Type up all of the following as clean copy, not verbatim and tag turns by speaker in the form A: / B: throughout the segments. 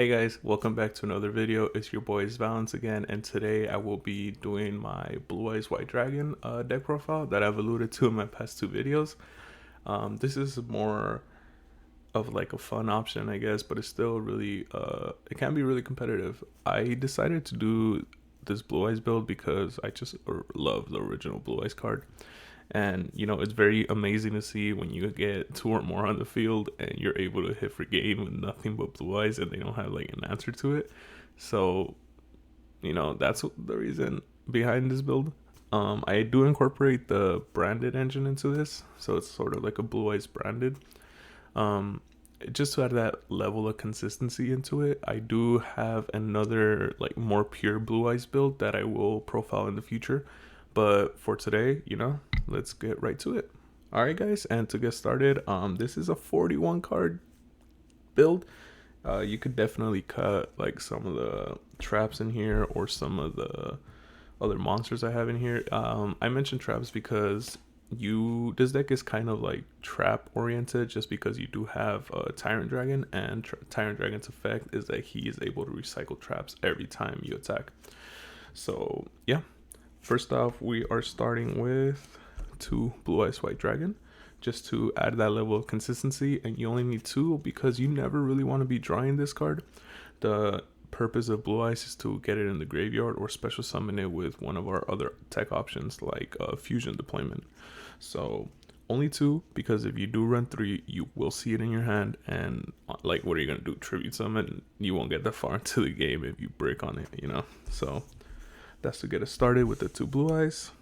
A: Hey guys, welcome back to another video. It's your boy Valence again, and today I will be doing my Blue Eyes White Dragon deck profile that I've alluded to in my past two videos. This is more of like a fun option, I guess, but it's still really, it can be really competitive. I decided to do this Blue Eyes build because I just love the original Blue Eyes card. And it's very amazing to see when you get two or more on the field and you're able to hit for game with nothing but blue eyes and they don't have like an answer to it. So, that's the reason behind this build. I do incorporate the branded engine into this, so it's sort of like a blue eyes branded. Um, just to add that level of consistency into it, I do have another like more pure blue eyes build that I will profile in the future. But for today, let's get right to it. All right, guys, and to get started, this is a 41 card build. You could definitely cut like some of the traps in here or some of the other monsters I have in here. I mentioned traps because this deck is kind of like trap oriented just because you do have a Tyrant Dragon, and Tyrant Dragon's effect is that he is able to recycle traps every time you attack. So yeah, first off, we are starting with two Blue Eyes White Dragon just to add that level of consistency, and you only need two because you never really want to be drawing this card. The purpose of Blue Eyes is to get it in the graveyard or special summon it with one of our other tech options like fusion deployment. So only two, because if you do run three, you will see it in your hand, and like, what are you gonna do? Tribute summon? You won't get that far into the game if you break on it. So that's to get us started with the two Blue Eyes.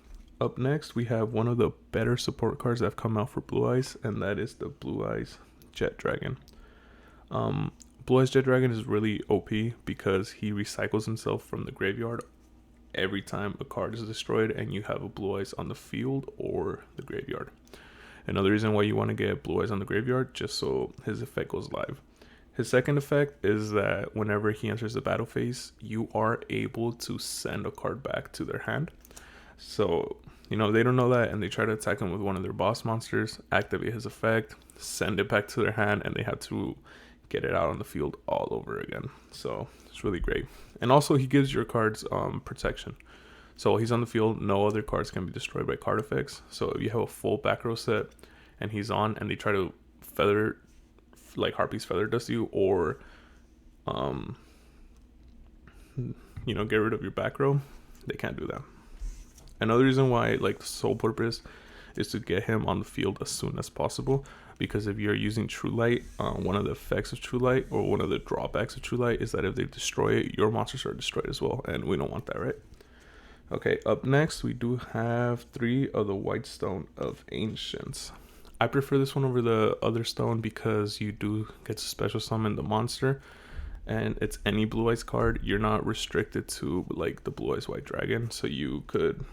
A: Up next, we have one of the better support cards that have come out for Blue Eyes, and that is the Blue Eyes Jet Dragon. Blue Eyes Jet Dragon is really OP because he recycles himself from the graveyard every time a card is destroyed and you have a Blue Eyes on the field or the graveyard. Another reason why you want to get Blue Eyes on the graveyard, just so his effect goes live. His second effect is that whenever he enters the battle phase, you are able to send a card back to their hand. So, they don't know that, and they try to attack him with one of their boss monsters, activate his effect, send it back to their hand, and they have to get it out on the field all over again. So it's really great. And also, he gives your cards protection. So he's on the field, no other cards can be destroyed by card effects. So if you have a full back row set and he's on, and they try to Harpy's feather dust you, or get rid of your back row, they can't do that. Another reason why the sole purpose is to get him on the field as soon as possible, because if you're using True Light, one of the effects of True Light, or one of the drawbacks of True Light, is that if they destroy it, your monsters are destroyed as well, and we don't want that, right? Okay, up next we do have three of the White Stone of Ancients. I prefer this one over the other stone because you do get to special summon the monster, and it's any Blue Eyes card. You're not restricted to the Blue Eyes White Dragon, so you could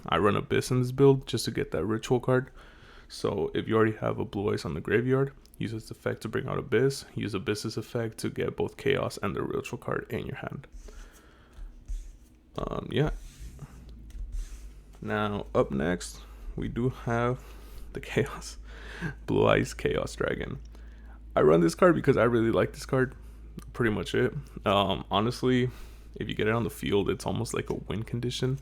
A: I run Abyss in this build just to get that ritual card. So if you already have a Blue Eyes on the graveyard, use its effect to bring out Abyss. Use Abyss's effect to get both Chaos and the ritual card in your hand. Yeah. Now up next, we do have the Chaos Blue Eyes Chaos Dragon. I run this card because I really like this card. Pretty much it. Honestly, if you get it on the field, it's almost like a win condition,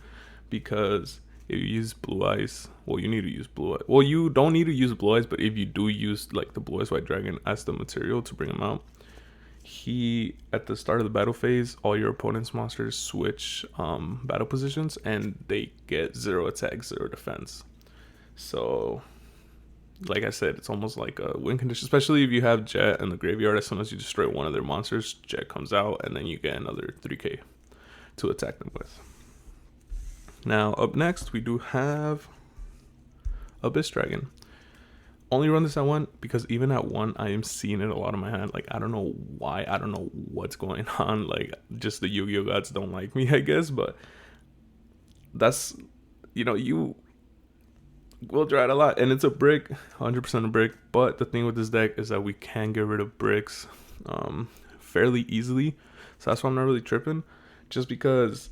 A: because if you use Blue Eyes, you need to use Blue Eyes. Well, you don't need to use Blue Eyes, but if you do use the Blue Eyes White Dragon as the material to bring him out, at the start of the battle phase, all your opponent's monsters switch battle positions, and they get 0 attack, 0 defense. So like I said, it's almost like a win condition, especially if you have Jet in the graveyard. As soon as you destroy one of their monsters, Jet comes out, and then you get another 3k to attack them with. Now, up next, we do have Abyss Dragon. Only run this at 1 because even at 1, I am seeing it a lot in my hand. I don't know why. I don't know what's going on. Just the Yu-Gi-Oh gods don't like me, I guess. But that's, you will draw it a lot. And it's a brick, 100% a brick. But the thing with this deck is that we can get rid of bricks fairly easily. So that's why I'm not really tripping. Just because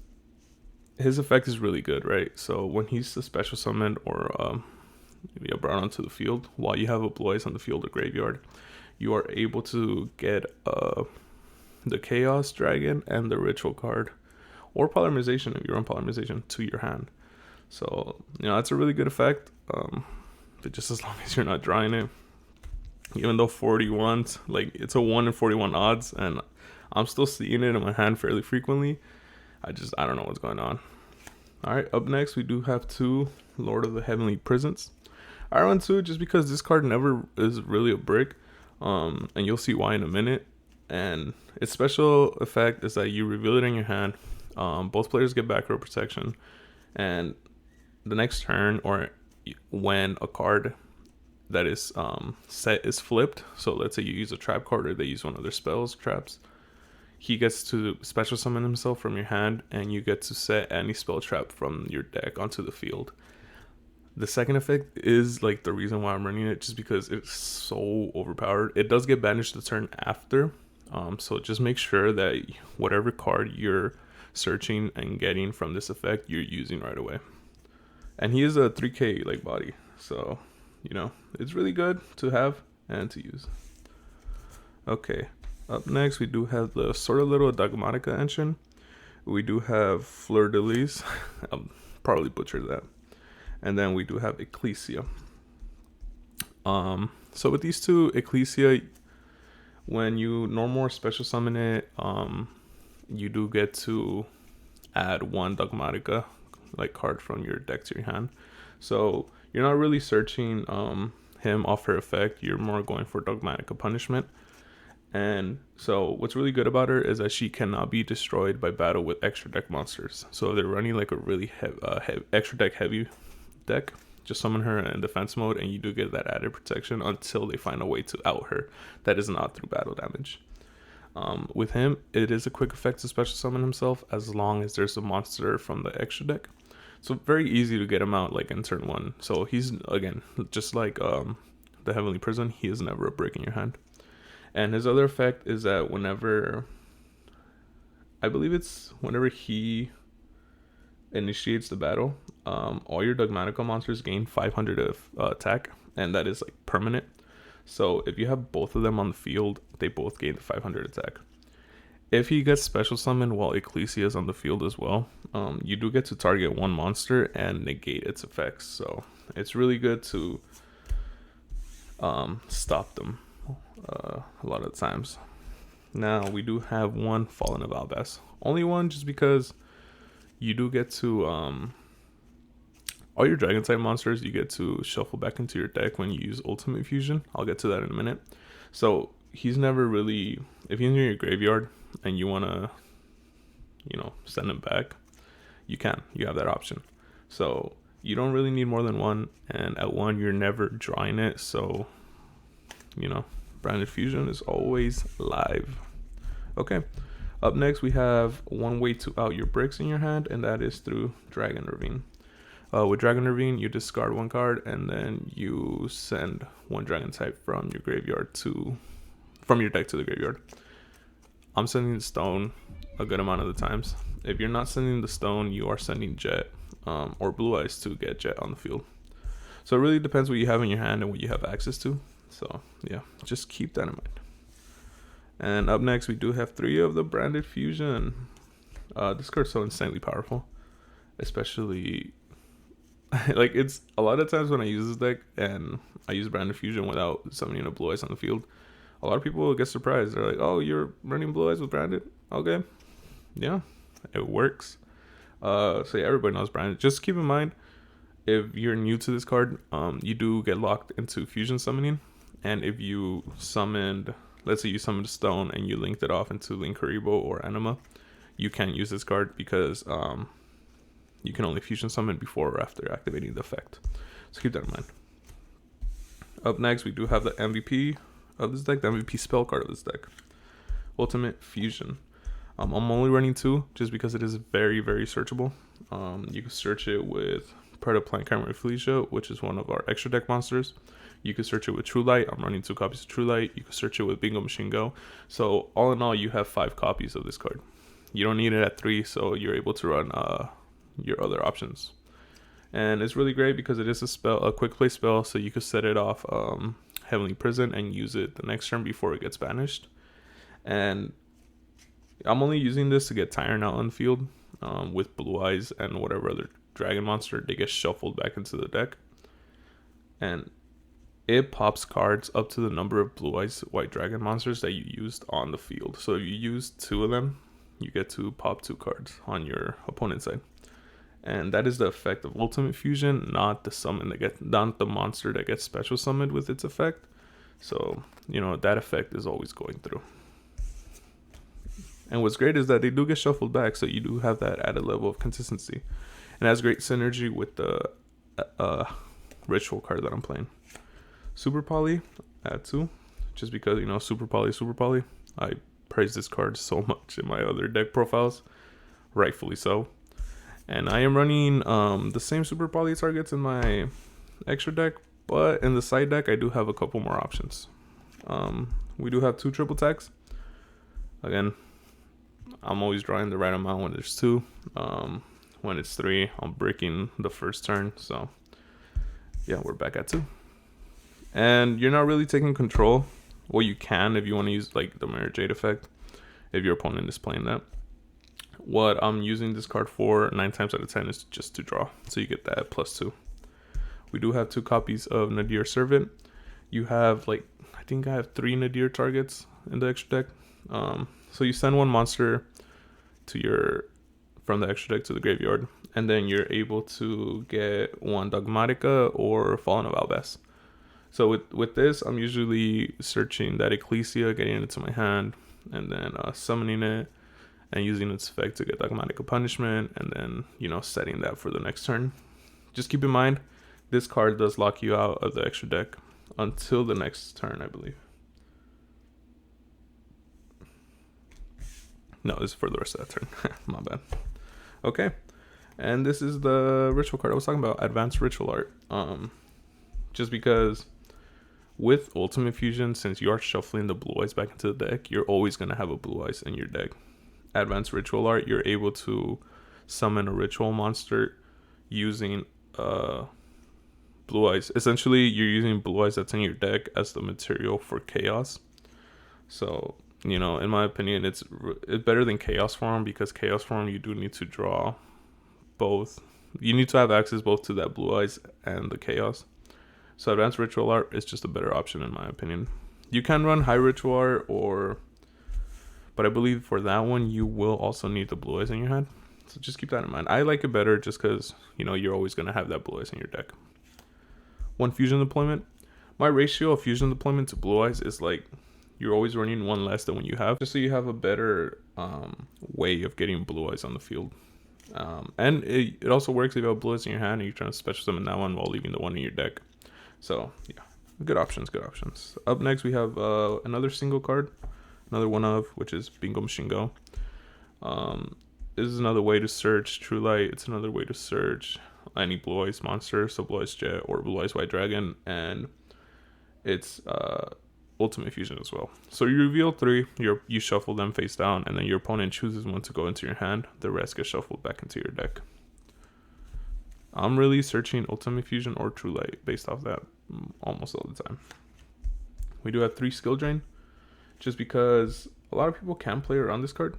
A: his effect is really good, right? So when he's a special summoned or brought onto the field, while you have a Blue Eyes on the field or graveyard, you are able to get the Chaos Dragon, and the Ritual card, or Polymerization if you're on Polymerization, to your hand. So, that's a really good effect, but just as long as you're not drawing it. Even though 41, like, it's a 1 in 41 odds, and I'm still seeing it in my hand fairly frequently. I don't know what's going on. Alright, up next we do have 2 Lord of the Heavenly Prisons. I run 2 just because this card never is really a brick, and you'll see why in a minute. And its special effect is that you reveal it in your hand. Both players get back row protection, and the next turn, or when a card that is set is flipped, so let's say you use a trap card or they use one of their spells, traps, he gets to special summon himself from your hand, and you get to set any spell trap from your deck onto the field. The second effect is like the reason why I'm running it, just because it's so overpowered. It does get banished the turn after, so just make sure that whatever card you're searching and getting from this effect, you're using right away. And he is a 3k like body, so it's really good to have and to use. Okay, up next we do have the sort of little Dogmatica engine. We do have Fleur de Lis. I'll probably butcher that. And then we do have Ecclesia. So with these 2, Ecclesia, when you normal or special summon it, you do get to add 1 Dogmatica like card from your deck to your hand. So you're not really searching him off her effect. You're more going for Dogmatica punishment. And so what's really good about her is that she cannot be destroyed by battle with extra deck monsters. So they're running like a really extra deck heavy deck, just summon her in defense mode, and you do get that added protection until they find a way to out her that is not through battle damage. With him, it is a quick effect to special summon himself as long as there's a monster from the extra deck. So very easy to get him out like in turn 1. So he's, again, just like the Heavenly Prison, he is never a brick in your hand. And his other effect is that whenever he initiates the battle, all your Dogmatica monsters gain 500 of attack, and that is like permanent. So if you have both of them on the field, they both gain the 500 attack. If he gets special summoned while Ecclesia is on the field as well, you do get to target 1 monster and negate its effects. So it's really good to stop them a lot of the times. Now we do have 1 Fallen of Albas. Only 1, just because you do get to all your dragon type monsters you get to shuffle back into your deck when you use Ultimate Fusion. I'll get to that in a minute. So he's never really, if he's in your graveyard and you want to send him back, you have that option. So you don't really need more than 1, and at 1 you're never drawing it. So Branded Fusion is always live. Okay, up next we have 1 way to out your bricks in your hand, and that is through Dragon Ravine. With Dragon Ravine, you discard 1 card, and then you send 1 dragon type from your deck to the graveyard. I'm sending the stone a good amount of the times. If you're not sending the stone, you are sending Jet or Blue Eyes to get Jet on the field. So it really depends what you have in your hand and what you have access to. So yeah, just keep that in mind. And up next we do have 3 of the Branded Fusion. This card's so insanely powerful, especially like, it's a lot of times when I use this deck and I use Branded Fusion without summoning a Blue Eyes on the field, a lot of people get surprised. They're like, oh, you're running Blue Eyes with Branded? Okay, yeah, it works. So yeah, everybody knows Branded. Just keep in mind, if you're new to this card, you do get locked into fusion summoning. And if you summoned, let's say you summoned a stone and you linked it off into Linkuriboh or Anima, you can't use this card because you can only fusion summon before or after activating the effect. So keep that in mind. Up next, we do have the MVP of this deck, the MVP spell card of this deck, Ultimate Fusion. I'm only running 2 just because it is very, very searchable. You can search it with Predaplant Chimera Felicia, which is one of our extra deck monsters. You can search it with True Light. I'm running 2 copies of True Light. You can search it with Bingo Machine Go. So all in all, you have 5 copies of this card. You don't need it at 3, so you're able to run your other options. And it's really great because it is a quick play spell, so you could set it off Heavenly Prison and use it the next turn before it gets banished. And I'm only using this to get Tyrant out on the field. With Blue Eyes and whatever other dragon monster, they get shuffled back into the deck. And it pops cards up to the number of Blue Eyes White Dragon monsters that you used on the field. So if you use 2 of them, you get to pop 2 cards on your opponent's side. And that is the effect of Ultimate Fusion, not the monster that gets special summoned with its effect. So, that effect is always going through. And what's great is that they do get shuffled back, so you do have that added level of consistency. And it has great synergy with the ritual card that I'm playing. Super Poly, add 2. Just because, Super Poly. I praise this card so much in my other deck profiles. Rightfully so. And I am running the same Super Poly targets in my extra deck, but in the side deck, I do have a couple more options. We do have 2 triple attacks. Again, I'm always drawing the right amount when there's 2. When it's 3, I'm breaking the first turn. So, yeah, we're back at 2. And you're not really taking control. Well, you can if you want to use like the Mirror Jade effect, if your opponent is playing that. What I'm using this card for 9 times out of 10 is just to draw. So you get that +2. We do have 2 copies of Nadir Servant. You have I think I have 3 Nadir targets in the extra deck. So you send 1 monster from the extra deck to the graveyard, and then you're able to get 1 Dogmatica or Fallen of Albas. So with this, I'm usually searching that Ecclesia, getting it to my hand, and then summoning it and using its effect to get Dogmatica Punishment, and then, setting that for the next turn. Just keep in mind, this card does lock you out of the extra deck until the next turn, I believe. No, this is for the rest of that turn. My bad. Okay. And this is the ritual card I was talking about, Advanced Ritual Art. Just because with Ultimate Fusion, since you are shuffling the Blue Eyes back into the deck, you're always going to have a Blue Eyes in your deck. Advanced Ritual Art, you're able to summon a ritual monster using Blue Eyes. Essentially, you're using Blue Eyes that's in your deck as the material for Chaos. So, in my opinion, it's better than Chaos Form, because Chaos Form, you do need to draw both. You need to have access both to that Blue Eyes and the Chaos. So Advanced Ritual Art is just a better option in my opinion. You can run High Ritual Art, but I believe for that one, you will also need the Blue Eyes in your hand. So just keep that in mind. I like it better just because, you're always going to have that Blue Eyes in your deck. 1 Fusion Deployment. My ratio of Fusion Deployment to Blue Eyes is you're always running 1 less than what you have, just so you have a better way of getting Blue Eyes on the field. And it also works if you have Blue Eyes in your hand and you're trying to special summon that one while leaving the one in your deck. So, yeah, good options. Up next, we have another single card. Another one of, which is Bingo Machine Go. This is another way to search True Light. It's another way to search any Blue Eyes monster, so Blue Eyes Jet or Blue Eyes White Dragon, and it's Ultimate Fusion as well. So you reveal 3, you shuffle them face down, and then your opponent chooses 1 to go into your hand. The rest get shuffled back into your deck. I'm really searching Ultimate Fusion or True Light based off that almost all the time. We do have 3 Skill Drain, just because a lot of people can play around this card.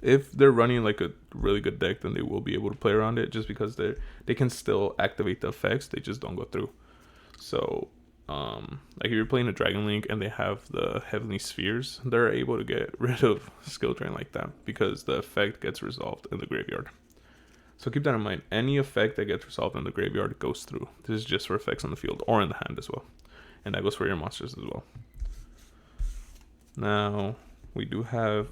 A: If they're running a really good deck, then they will be able to play around it, just because they can still activate the effects, they just don't go through. So if you're playing a Dragon Link and they have the Heavenly Spheres, they're able to get rid of Skill Drain like that, because the effect gets resolved in the graveyard. So keep that in mind. Any effect that gets resolved in the graveyard goes through. This is just for effects on the field or in the hand as well. And that goes for your monsters as well. Now, we do have...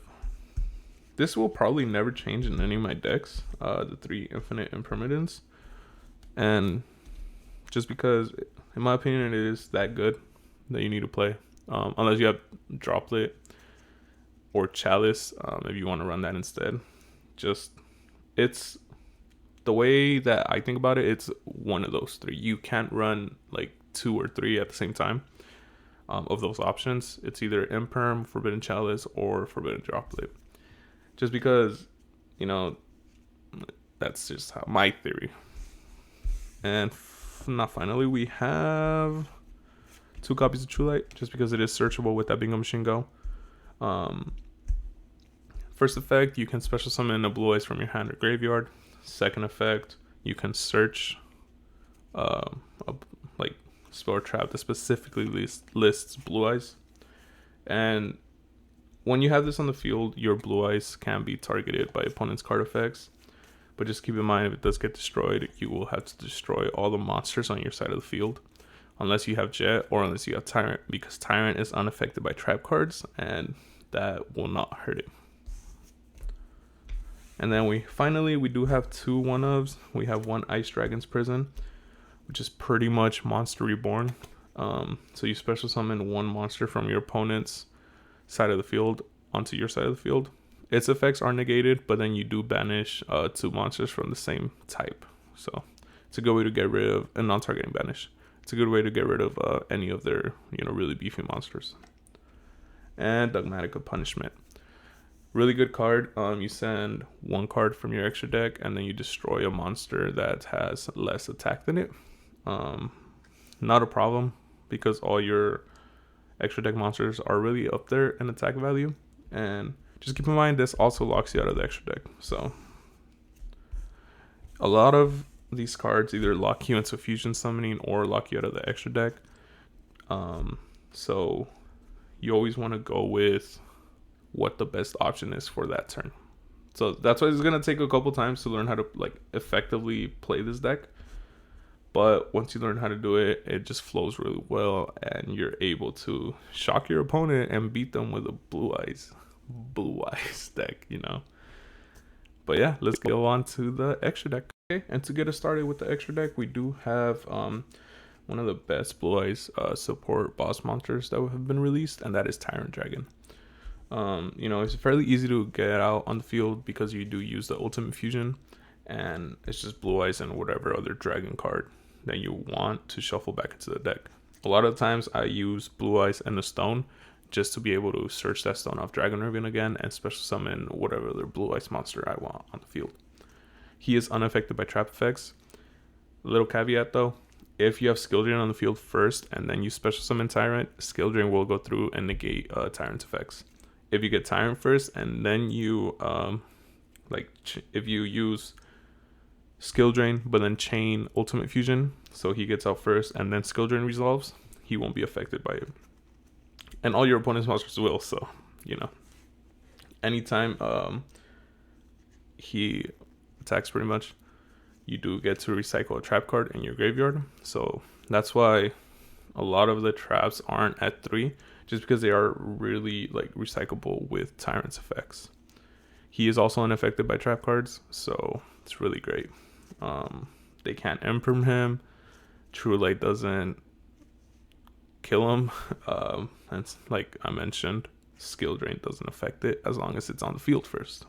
A: This will probably never change in any of my decks. The 3 Infinite Impermanence. And just because, in my opinion, it is that good that you need to play. Unless you have Droplet or Chalice, if you want to run that instead. It's... The way that I think about it, it's one of those 3. You can't run 2 or 3 at the same time of those options. It's either Imperm, Forbidden Chalice, or Forbidden Droplet. Just because, that's just my theory. And finally, we have 2 copies of True Light, just because it is searchable with that Bingo Machine Go. First effect, you can special summon a Blue Eyes from your hand or graveyard. Second effect, you can search a like spell or trap that specifically lists Blue Eyes. And when you have this on the field, your Blue Eyes can be targeted by opponent's card effects. But just keep in mind, if it does get destroyed, you will have to destroy all the monsters on your side of the field. Unless you have Jet or unless you have Tyrant, because Tyrant is unaffected by trap cards and that will not hurt it. And then we do have 2 1-ofs. We have 1 Ice Dragon's Prison, which is pretty much Monster Reborn. So you special summon 1 monster from your opponent's side of the field onto your side of the field. Its effects are negated, but then you do banish 2 monsters from the same type. So it's a good way to get rid of a non-targeting banish. It's a good way to get rid of any of their really beefy monsters. And Dogmatic Punishment. Really good card. You send 1 card from your extra deck, and then you destroy a monster that has less attack than it. Not a problem, because all your extra deck monsters are really up there in attack value. And just keep in mind, this also locks you out of the extra deck. So a lot of these cards either lock you into fusion summoning or lock you out of the extra deck. So you always want to go with what the best option is for that turn. So that's why it's going to take a couple times to learn how to effectively play this deck. But once you learn how to do it, it just flows really well, and you're able to shock your opponent and beat them with a Blue Eyes deck, But yeah, let's go on to the extra deck. Okay, and to get us started with the extra deck, we do have one of the best Blue Eyes support boss monsters that have been released, and that is Tyrant Dragon. It's fairly easy to get out on the field because you do use the Ultimate Fusion, and it's just Blue Eyes and whatever other dragon card that you want to shuffle back into the deck. A lot of times I use Blue Eyes and the Stone just to be able to search that Stone off Dragon Ribbon again and special summon whatever other Blue Eyes monster I want on the field. He is unaffected by trap effects. Little caveat though, if you have Skill Drain on the field first and then you special summon Tyrant, Skill Drain will go through and negate Tyrant's effects. If you get Tyrant first and then you if you use Skill Drain but then chain Ultimate Fusion, so he gets out first and then Skill Drain resolves, he won't be affected by it. And all your opponent's monsters will, so anytime he attacks, pretty much you do get to recycle a trap card in your graveyard. So that's why a lot of the traps aren't at 3, just because they are really recyclable with Tyrant's effects. He is also unaffected by trap cards, so it's really great. They can't imperm him. True Light doesn't kill him. And like I mentioned, Skill Drain doesn't affect it as long as it's on the field first.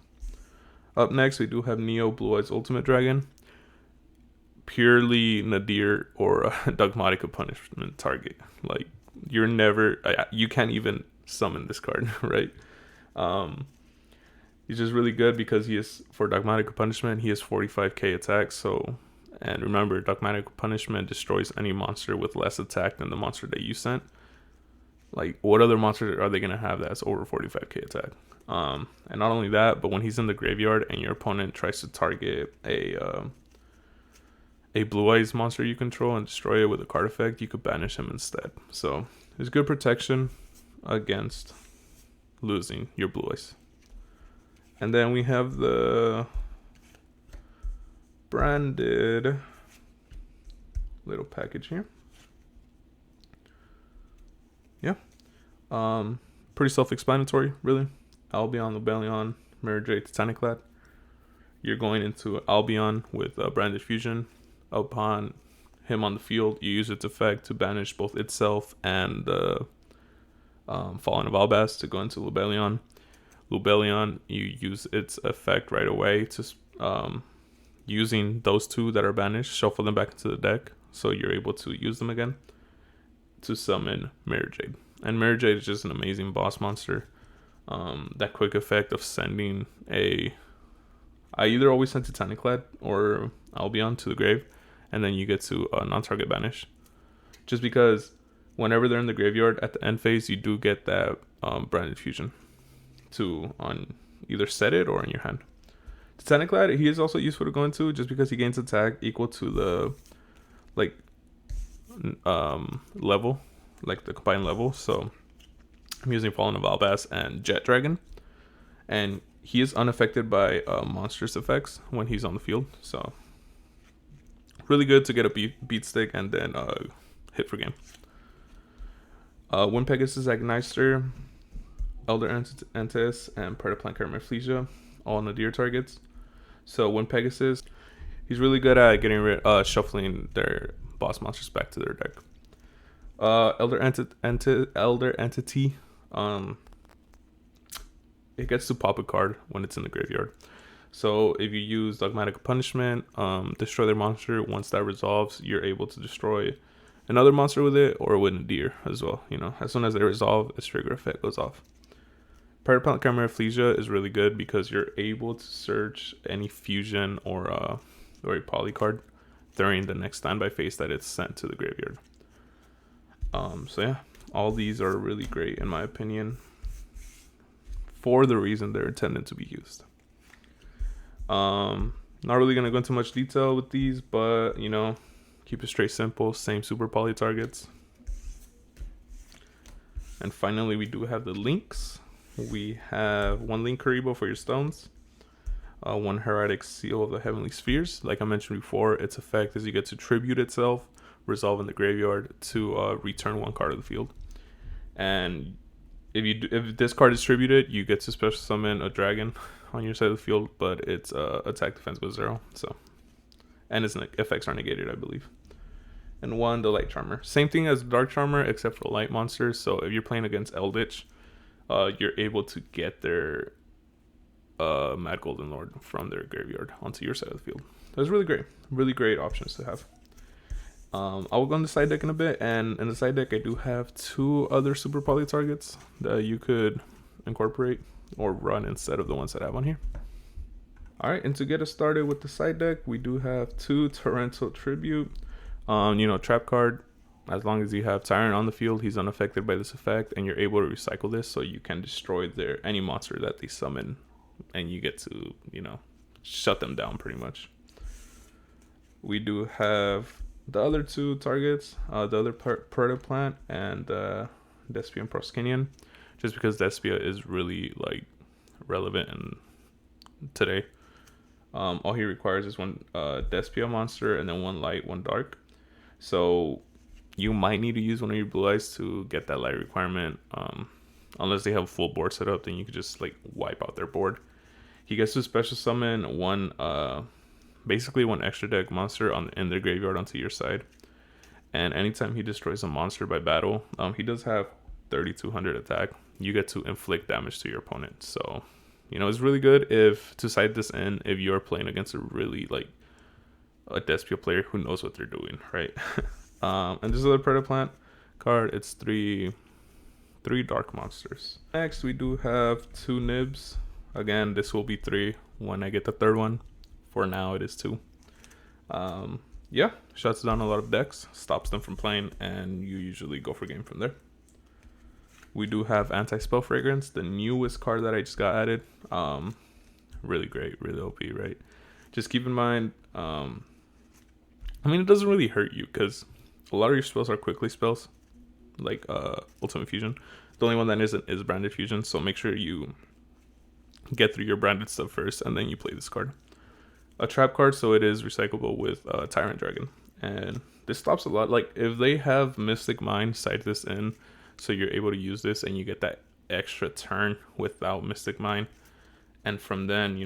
A: Up next, we do have Neo Blue Eyes Ultimate Dragon. Purely Nadir or Dogmatic Punishment target. You can't even summon this card, right? He's just really good because he is, for Dogmatic Punishment, he has 45k attack. And remember, Dogmatic Punishment destroys any monster with less attack than the monster that you sent. What other monster are they going to have that's over 45k attack? And not only that, but when he's in the graveyard and your opponent tries to target a Blue Eyes monster you control and destroy it with a card effect, you could banish him instead. So there's good protection against losing your Blue Eyes. And then we have the branded little package here. Yeah. Pretty self-explanatory, really. Albion, Lubellion, Mirror Jade, Titaniclad. You're going into Albion with Branded Fusion. Upon him on the field, you use its effect to banish both itself and Fallen of Albaz to go into Lubellion. Lubellion, you use its effect right away to using those 2 that are banished, shuffle them back into the deck, so you're able to use them again to summon Mirror Jade. And Mirror Jade is just an amazing boss monster. That quick effect of sending I either always send Titaniclad or Albion to the grave, and then you get to non-target banish. Just because whenever they're in the graveyard at the end phase, you do get that Branded Fusion either set it or in your hand. Titaniclad, he is also useful to go into just because he gains attack equal to the like level, like the combined level. So I'm using Fallen of Albas and Jet Dragon, and he is unaffected by monstrous effects when he's on the field. So really good to get a beat stick and then hit for game. Wind Pegasus Agnister, Elder Antis, and Predaplant Caramorphlesia, all Nadir targets. So Wind Pegasus, he's really good at getting shuffling their boss monsters back to their deck. Elder Entity, it gets to pop a card when it's in the graveyard. So if you use Dogmatic Punishment, destroy their monster, once that resolves, you're able to destroy another monster with it or with a deer as well. You know, as soon as they resolve, its trigger effect goes off. Predaplant Caramorphlesia is really good because you're able to search any fusion or a poly card during the next standby phase that it's sent to the graveyard. So yeah, all these are really great in my opinion for the reason they're intended to be used. Not really gonna go into much detail with these, but you know, keep it straight simple, same super poly targets. And finally, we do have the links. We have 1 Link Karibo for your stones, 1 Heraldic Seal of the Heavenly Spheres. Like I mentioned before, its effect is you get to tribute itself, resolve in the graveyard to return 1 card of the field. And if this card is tributed, you get to special summon a dragon on your side of the field, but its attack defense was 0. So, and its effects are negated, I believe. And 1 the Light Charmer, same thing as Dark Charmer except for light monsters. So if you're playing against Eldritch, you're able to get their Mad Golden Lord from their graveyard onto your side of the field. That's really great options to have. I will go on the side deck in a bit, and in the side deck I do have 2 other super poly targets that you could incorporate or run instead of the ones that I have on here. Alright, and to get us started with the side deck, we do have 2 Torrential Tribute. Trap card. As long as you have Tyrant on the field, he's unaffected by this effect, and you're able to recycle this, so you can destroy any monster that they summon, and you get to, shut them down pretty much. We do have the other 2 targets, the other Predaplant and Despia and Proskinian, just because Despia is really relevant in today. All he requires is 1 Despia monster and then 1 light, 1 dark. So you might need to use one of your blue eyes to get that light requirement. Unless they have a full board set up, then you could just wipe out their board. He gets to special summon 1 basically 1 extra deck monster in their graveyard onto your side. And anytime he destroys a monster by battle, he does have 3200 attack. You get to inflict damage to your opponent. So, it's really good to side this in if you're playing against a really a Despia player who knows what they're doing, right? And this other Predaplant card, it's 3 dark monsters. Next, we do have 2 Nibs. Again, this will be 3 when I get the 3rd one. For now, it is 2. Yeah, shuts down a lot of decks, stops them from playing, and you usually go for game from there. We do have Anti-Spell Fragrance, the newest card that I just got added. Really great, really OP, right? Just keep in mind, it doesn't really hurt you because a lot of your spells are quickly spells, like Ultimate Fusion. The only one that isn't is Branded Fusion, so make sure you get through your branded stuff first, and then you play this card. A trap card, so it is recyclable with Tyrant Dragon, and this stops a lot. If they have Mystic Mind, side this in, so you're able to use this, and you get that extra turn without Mystic Mind, and from then,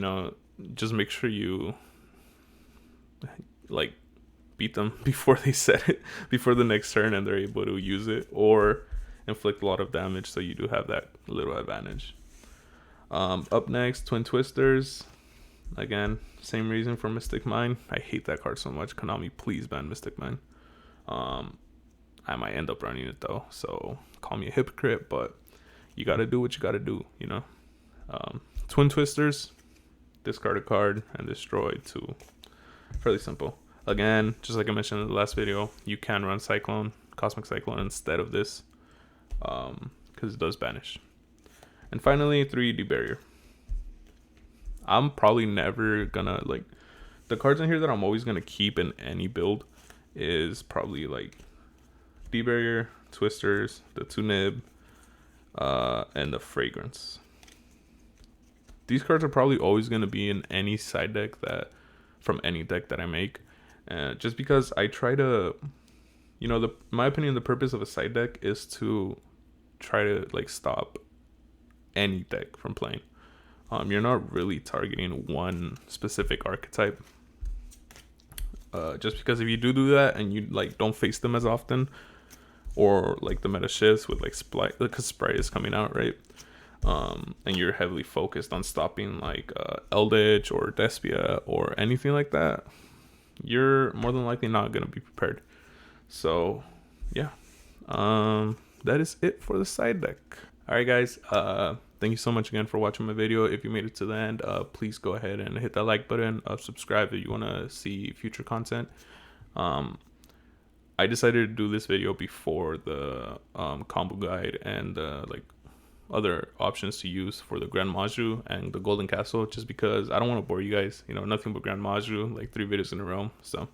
A: just make sure you beat them before they set it, before the next turn, and they're able to use it or inflict a lot of damage, so you do have that little advantage. Up next, Twin Twisters. Again, same reason for Mystic Mind. I hate that card so much. Konami, please ban Mystic Mind. I might end up running it though, so call me a hypocrite, but you gotta do what you gotta do, Twin Twisters, discard a card and destroy 2. Fairly simple. Again, just like I mentioned in the last video, you can run Cosmic Cyclone instead of this, because it does banish. And finally, 3 Debarrier. I'm probably never gonna like the cards in here that I'm always gonna keep in any build is probably like D-Barrier, Twisters, the Tunib, and the Fragrance. These cards are probably always gonna be in any side deck that from any deck that I make, just because I try to, in my opinion, the purpose of a side deck is to try to like stop any deck from playing. You're not really targeting one specific archetype. Just because if you do that and you like don't face them as often, or like the meta shifts with like because Sprite is coming out, right? And you're heavily focused on stopping like Eldritch or Despia or anything like that, you're more than likely not gonna be prepared. So yeah, that is it for the side deck. All right, guys. Thank you so much again for watching my video. If you made it to the end, please go ahead and hit that like button. Subscribe if you want to see future content. I decided to do this video before the combo guide and like other options to use for the Grand Maju and the Golden Castle, just because I don't want to bore you guys. Nothing but Grand Maju, like 3 videos in a row. So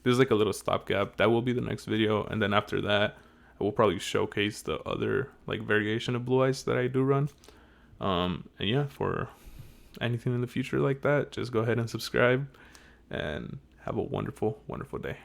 A: there's like a little stopgap. That will be the next video, and then after that, I will probably showcase the other like variation of Blue Eyes that I do run. And yeah, for anything in the future like that, just go ahead and subscribe and have a wonderful, wonderful day.